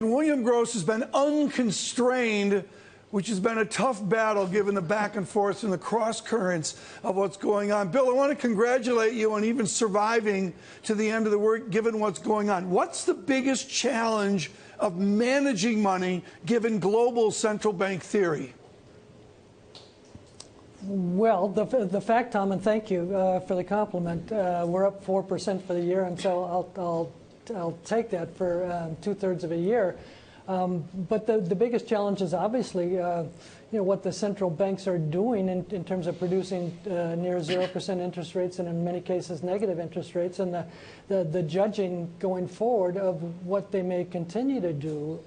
William Gross has been unconstrained, which has been a tough battle given the back and forth and the cross currents of what's going on. Bill, I want to congratulate you on even surviving to the end of the work given what's going on. What's the biggest challenge of managing money given global central bank theory? Well, the fact, Tom, and thank you for the compliment, we're up 4% for the year, and so I'll take that for 2/3 of a year. But the biggest challenge is obviously what the central banks are doing in terms of producing near 0% interest rates and in many cases negative interest rates, and the judging going forward of what they may continue to do.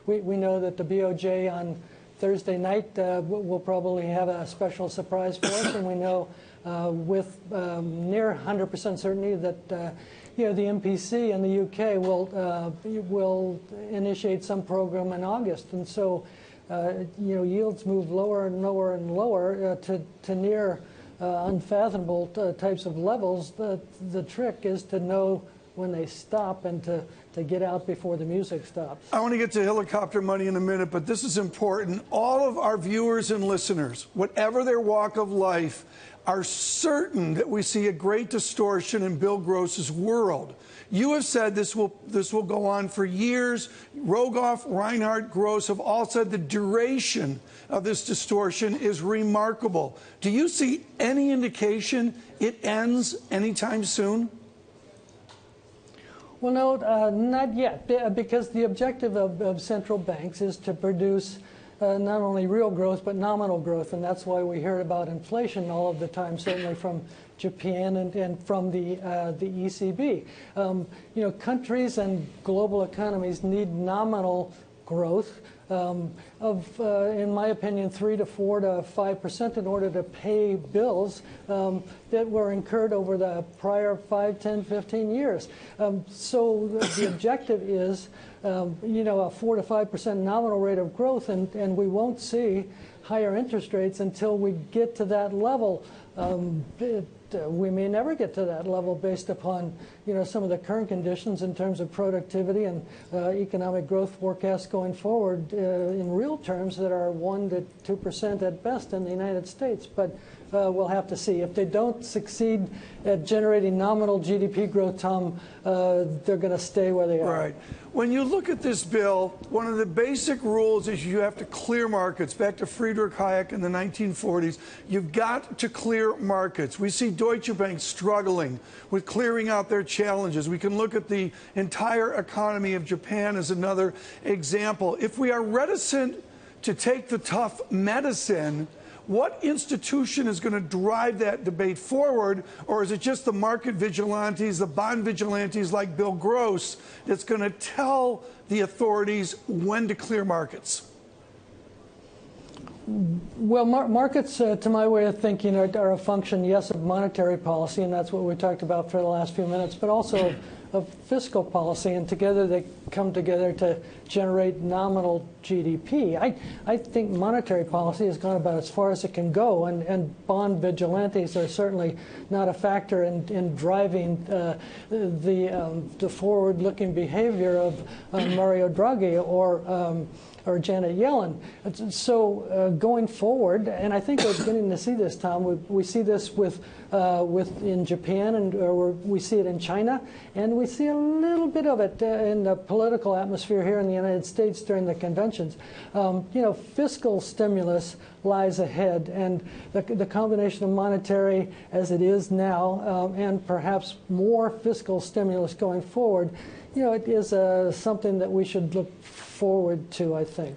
We know that the BOJ on Thursday night will probably have a special surprise for us, and we know with near 100% certainty that the MPC in the UK will initiate some program in August, and so yields move lower and lower and lower to near unfathomable types of levels. The trick is to know when they stop and to get out before the music stops. I want to get to helicopter money in a minute, but this is important. All of our viewers and listeners, whatever their walk of life, are certain that we see a great distortion in Bill Gross's world. You have said this will go on for years. Rogoff, Reinhardt, Gross have all said the duration of this distortion is remarkable. Do you see any indication it ends anytime soon? Well, no, not yet, because the objective of central banks is to produce not only real growth but nominal growth, and that's why we hear about inflation all of the time, certainly from Japan and from the ECB. Countries and global economies need nominal growth in my opinion, 3 to 4 to 5% in order to pay bills that were incurred over the prior 5, 10, 15 years. So the objective is, a 4 to 5% nominal rate of growth, and we won't see higher interest rates until we get to that level. We may never get to that level based upon some of the current conditions in terms of productivity and economic growth forecasts going forward in real terms that are 1 to 2% at best in the United States. But we'll have to see. If they don't succeed at generating nominal GDP growth, Tom, they're going to stay where they are. Right. When you look at this bill, one of the basic rules is you have to clear markets. Back to Friedrich Hayek in the 1940s, you've got to clear markets. We see Deutsche Bank struggling with clearing out their challenges. We can look at the entire economy of Japan as another example. If we are reticent to take the tough medicine, what institution is going to drive that debate forward? Or is it just the market vigilantes, the bond vigilantes like Bill Gross, that's going to tell the authorities when to clear markets? Well, markets, to my way of thinking, are a function, yes, of monetary policy, and that's what we talked about for the last few minutes, but also of fiscal policy, and together they come together to generate nominal GDP. I think monetary policy has gone about as far as it can go, and bond vigilantes are certainly not a factor in driving the forward-looking behavior of Mario Draghi or Janet Yellen. So going forward, and I think we're beginning to see this, Tom. We see this in Japan, and we see it in China, and we see a little bit of it in the political atmosphere here in the United States during the conventions. Fiscal stimulus lies ahead, and the combination of monetary as it is now and perhaps more fiscal stimulus going forward, it is something that we should look forward to, I think.